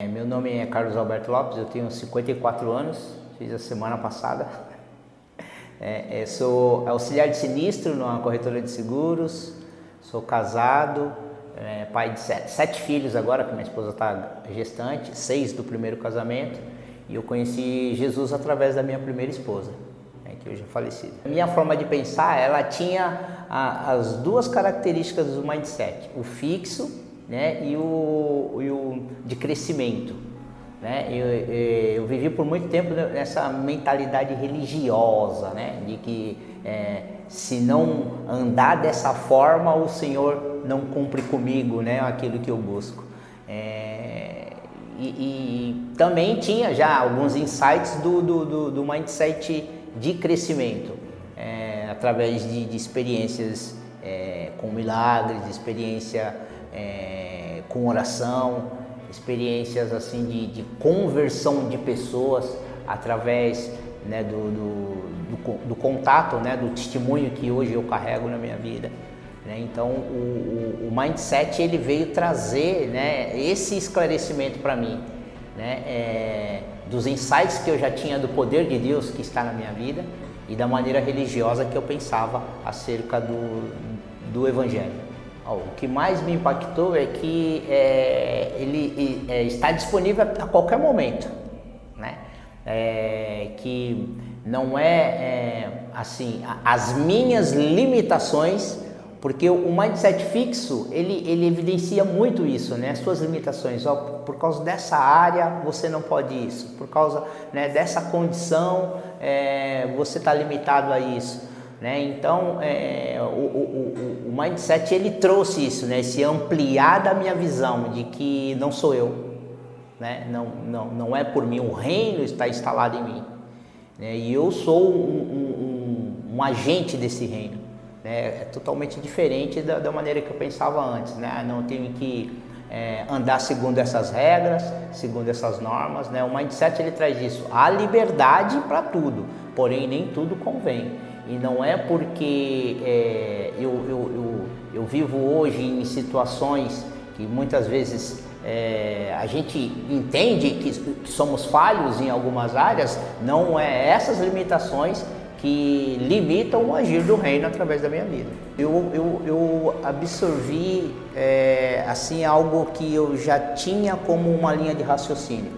Meu nome é Carlos Alberto Lopes, eu tenho 54 anos, fiz a semana passada. Sou auxiliar de sinistro numa corretora de seguros, sou casado, pai de sete filhos agora, que minha esposa está gestante, 6 do primeiro casamento, e eu conheci Jesus através da minha primeira esposa, que hoje é falecida. A minha forma de pensar, ela tinha as duas características do mindset, o fixo, e o de crescimento. Eu vivi por muito tempo nessa mentalidade religiosa, de que se não andar dessa forma, o Senhor não cumpre comigo, aquilo que eu busco. E também tinha já alguns insights do mindset de crescimento, através de experiências com milagres, de experiência com oração, experiências assim de conversão de pessoas através do contato, do testemunho que hoje eu carrego na minha vida. Então o mindset ele veio trazer esse esclarecimento para mim, dos insights que eu já tinha do poder de Deus que está na minha vida e da maneira religiosa que eu pensava acerca do Evangelho. O que mais me impactou é que ele está disponível a qualquer momento, que não assim as minhas limitações, porque o mindset fixo ele evidencia muito isso, as suas limitações. Por causa dessa área você não pode isso, por causa dessa condição você está limitado a isso. Então o mindset ele trouxe isso, esse ampliar da minha visão de que não sou eu, não é por mim, o reino está instalado em mim, e eu sou um agente desse reino, é totalmente diferente da maneira que eu pensava antes, não tenho que andar segundo essas regras, segundo essas normas, o mindset ele traz isso, há liberdade para tudo, porém nem tudo convém. E não é porque eu vivo hoje em situações que muitas vezes a gente entende que somos falhos em algumas áreas, não é essas limitações que limitam o agir do reino através da minha vida. Eu absorvi assim algo que eu já tinha como uma linha de raciocínio.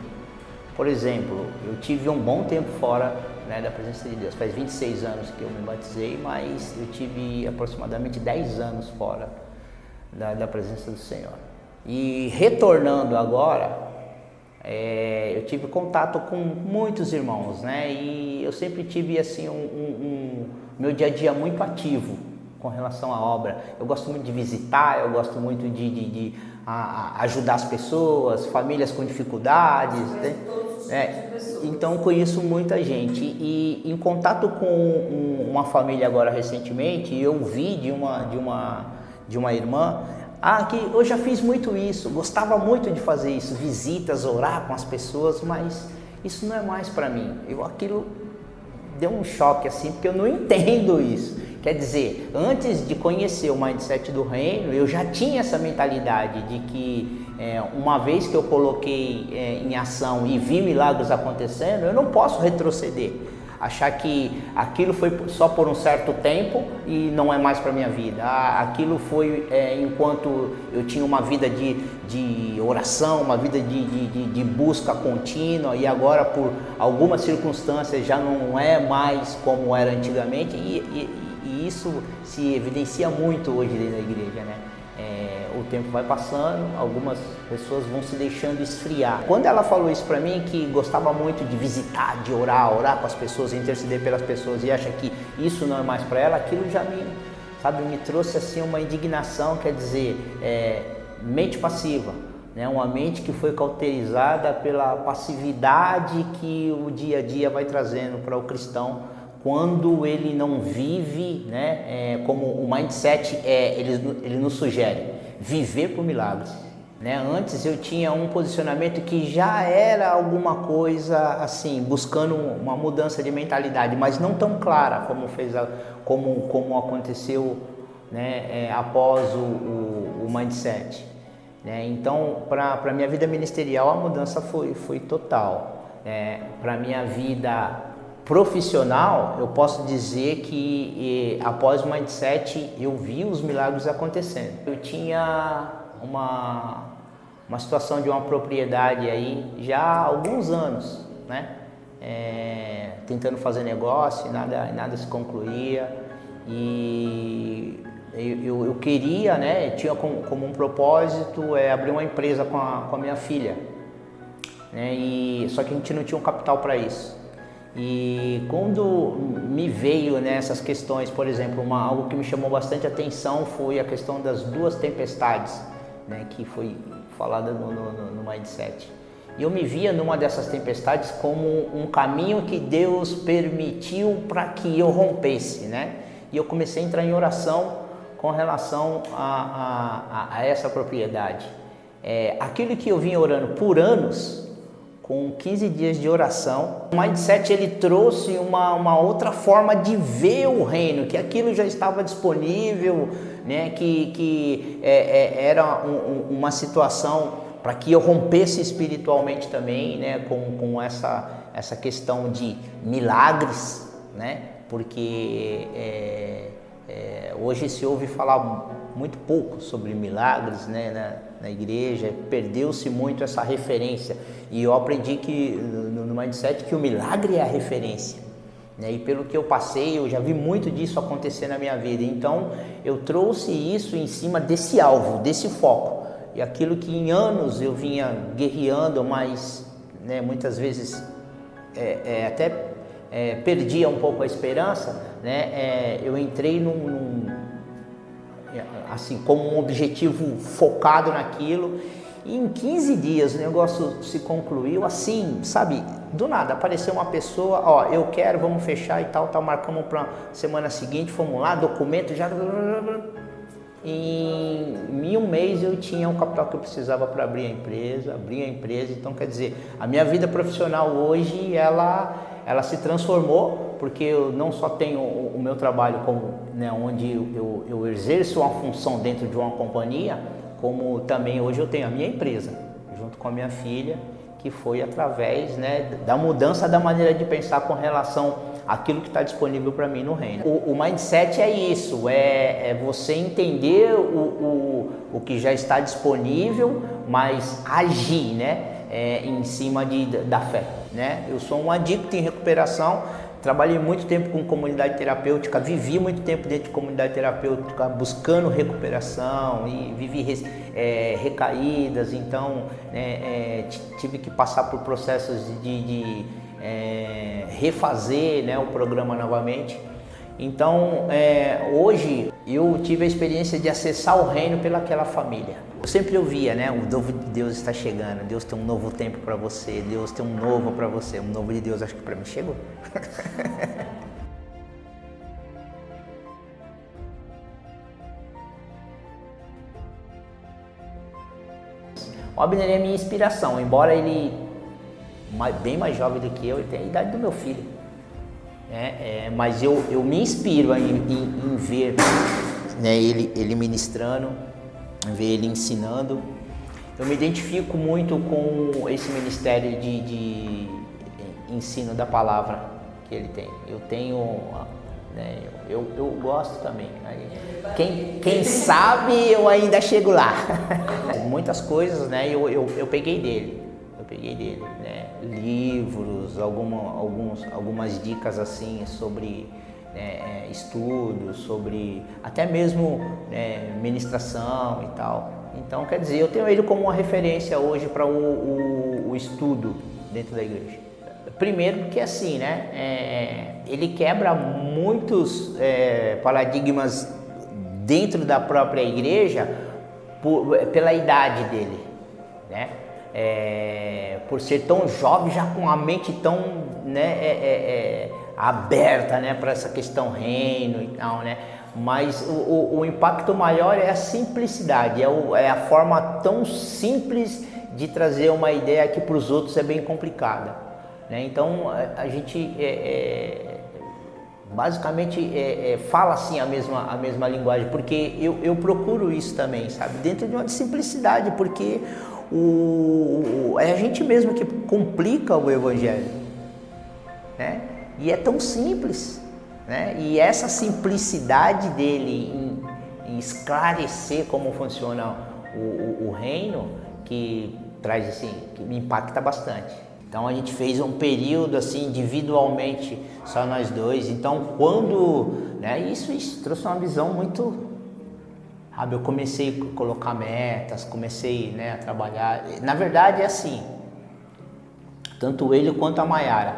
Por exemplo, eu tive um bom tempo fora da presença de Deus. Faz 26 anos que eu me batizei, mas eu tive aproximadamente 10 anos fora da presença do Senhor. E retornando agora, eu tive contato com muitos irmãos, e eu sempre tive assim meu dia a dia muito ativo com relação à obra. Eu gosto muito de visitar, eu gosto muito de ajudar as pessoas, famílias com dificuldades, então conheço muita gente e em contato com uma família agora recentemente, eu vi de uma irmã que eu já fiz muito isso, gostava muito de fazer isso, visitas, orar com as pessoas, mas isso não é mais para mim. Aquilo deu um choque assim, porque eu não entendo isso. Quer dizer, antes de conhecer o mindset do reino, eu já tinha essa mentalidade de que uma vez que eu coloquei em ação e vi milagres acontecendo, eu não posso retroceder, achar que aquilo foi só por um certo tempo e não é mais para minha vida. Aquilo foi enquanto eu tinha uma vida de oração, uma vida de busca contínua, e agora por algumas circunstâncias já não é mais como era antigamente, e isso se evidencia muito hoje dentro da igreja, o tempo vai passando, algumas pessoas vão se deixando esfriar. Quando ela falou isso para mim, que gostava muito de visitar, de orar com as pessoas, interceder pelas pessoas, e acha que isso não é mais para ela, aquilo já me trouxe assim uma indignação, quer dizer, mente passiva, uma mente que foi cauterizada pela passividade que o dia a dia vai trazendo para o cristão, quando ele não vive, como o mindset ele nos sugere, viver por milagres. Antes eu tinha um posicionamento que já era alguma coisa assim, buscando uma mudança de mentalidade, mas não tão clara como aconteceu após o mindset. né? Então, para a minha vida ministerial, a mudança foi total. Para a minha vida profissional, eu posso dizer que após o Mindset, eu vi os milagres acontecendo. Eu tinha uma situação de uma propriedade aí já há alguns anos, né? Tentando fazer negócio e nada se concluía, e eu queria, né, tinha como um propósito abrir uma empresa com a minha filha, né, só que a gente não tinha um capital para isso. E quando me veio nessas questões, por exemplo, algo que me chamou bastante atenção foi a questão das 2 tempestades, né, que foi falada no Mindset. E eu me via numa dessas tempestades como um caminho que Deus permitiu para que eu rompesse, né? E eu comecei a entrar em oração com relação a essa propriedade. Aquilo que eu vinha orando por anos, com 15 dias de oração, o Mindset ele trouxe uma outra forma de ver o reino, que aquilo já estava disponível, né? Que era uma situação para que eu rompesse espiritualmente também, né? Com essa questão de milagres, né? Porque hoje se ouve falar muito pouco sobre milagres, né, na igreja, perdeu-se muito essa referência, e eu aprendi que no Mindset que o milagre é a referência, né? E pelo que eu passei, eu já vi muito disso acontecer na minha vida, então eu trouxe isso em cima desse alvo, desse foco, e aquilo que em anos eu vinha guerreando, mas, né, muitas vezes até perdia um pouco a esperança, né? Eu entrei assim, como um objetivo focado naquilo, e em 15 dias o negócio se concluiu assim, sabe, do nada, apareceu uma pessoa, ó, eu quero, vamos fechar e tal, marcamos para semana seguinte, fomos lá, documento já, em um mês eu tinha o capital que eu precisava para abrir a empresa, então quer dizer, a minha vida profissional hoje, ela se transformou, porque eu não só tenho o meu trabalho como, né, onde eu exerço uma função dentro de uma companhia, como também hoje eu tenho a minha empresa, junto com a minha filha, que foi através, né, da mudança da maneira de pensar com relação àquilo que está disponível para mim no reino. O Mindset é isso, é você entender o que já está disponível, mas agir, né, em cima da fé, né? Eu sou um adicto em recuperação. Trabalhei muito tempo com comunidade terapêutica, vivi muito tempo dentro de comunidade terapêutica buscando recuperação e vivi recaídas, então tive que passar por processos de refazer, né, o programa novamente. Então hoje eu tive a experiência de acessar o reino pelaquela família. Eu sempre ouvia, né, o novo de Deus está chegando, Deus tem um novo tempo para você, Deus tem um novo para você, um novo de Deus, acho que para mim chegou. O Abner é minha inspiração, embora ele bem mais jovem do que eu, ele tem a idade do meu filho, mas eu me inspiro em ver, né, ele ministrando, ver ele ensinando. Eu me identifico muito com esse ministério de ensino da palavra que ele tem. Eu tenho, né, eu gosto também. Quem sabe eu ainda chego lá. Muitas coisas, né, eu peguei dele. Né, livros, algumas dicas assim sobre estudos, sobre até mesmo ministração e tal. Então, quer dizer, eu tenho ele como uma referência hoje para o estudo dentro da igreja. Primeiro porque assim, né, ele quebra muitos paradigmas dentro da própria igreja pela idade dele, né? Por ser tão jovem, já com a mente tão, né, aberta, né, para essa questão reino e tal, né? Mas o impacto maior é a simplicidade, é a forma tão simples de trazer uma ideia que para os outros é bem complicada, né? Então a gente basicamente fala assim a mesma linguagem, porque eu procuro isso também, sabe? Dentro de uma simplicidade, porque é a gente mesmo que complica o evangelho, né? E é tão simples, né? E essa simplicidade dele em esclarecer como funciona o reino, que traz assim, que me impacta bastante. Então a gente fez um período assim individualmente, só nós dois. Então quando, né, isso trouxe uma visão muito, sabe, eu comecei a colocar metas, comecei, né, a trabalhar. Na verdade é assim, tanto ele quanto a Mayara,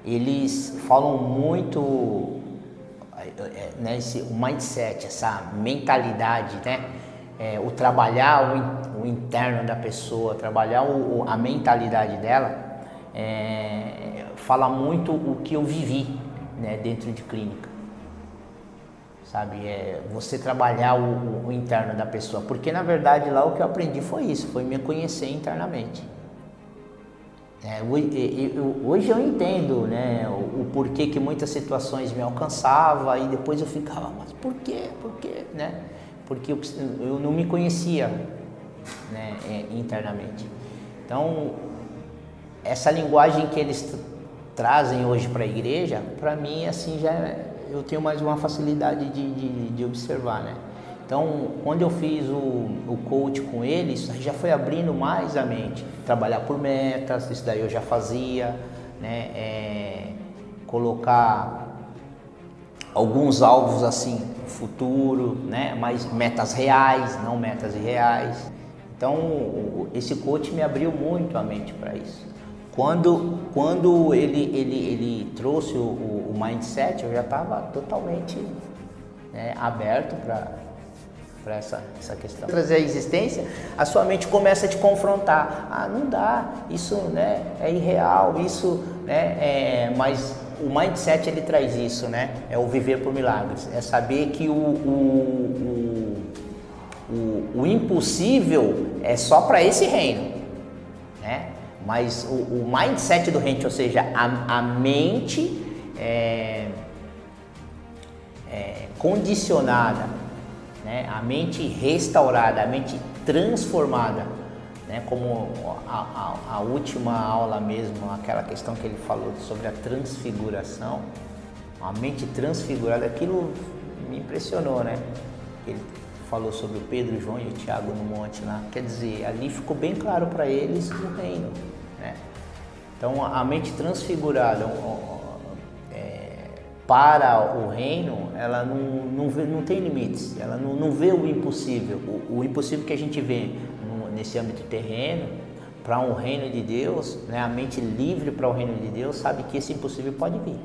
eles falam muito, né, o mindset, essa mentalidade, né, o trabalhar o interno da pessoa, trabalhar a mentalidade dela. Fala muito o que eu vivi, né, dentro de clínica, sabe? Você trabalhar o interno da pessoa, porque na verdade lá o que eu aprendi foi isso, foi me conhecer internamente. Hoje eu entendo, né, o porquê que muitas situações me alcançavam e depois eu ficava, mas por quê? Né? Porque eu não me conhecia, né, internamente. Então, essa linguagem que eles trazem hoje para a igreja, para mim, assim, eu tenho mais uma facilidade de observar, né? Então, quando eu fiz o coach com eles, já foi abrindo mais a mente. Trabalhar por metas, isso daí eu já fazia, né? Colocar alguns alvos assim, futuro, né? Mas metas reais, não metas irreais. Então, esse coach me abriu muito a mente para isso. Quando ele trouxe o mindset, eu já estava totalmente, né, aberto para essa questão. Trazer a existência, a sua mente começa a te confrontar. Ah, não dá, isso, né, é irreal, isso, né, mas o mindset ele traz isso, né? É o viver por milagres, é saber que o impossível é só para esse reino, né? Mas o mindset do reino, ou seja, a mente condicionada, né? A mente restaurada, a mente transformada, né? Como a última aula mesmo, aquela questão que ele falou sobre a transfiguração, a mente transfigurada, aquilo me impressionou, né? Ele falou sobre o Pedro, João e o Tiago no monte lá, quer dizer, ali ficou bem claro para eles o reino, né? Então a mente transfigurada para o reino, ela não tem limites, ela não vê o impossível. O impossível que a gente vê nesse âmbito terreno, para um reino de Deus, né? A mente livre para o reino de Deus sabe que esse impossível pode vir.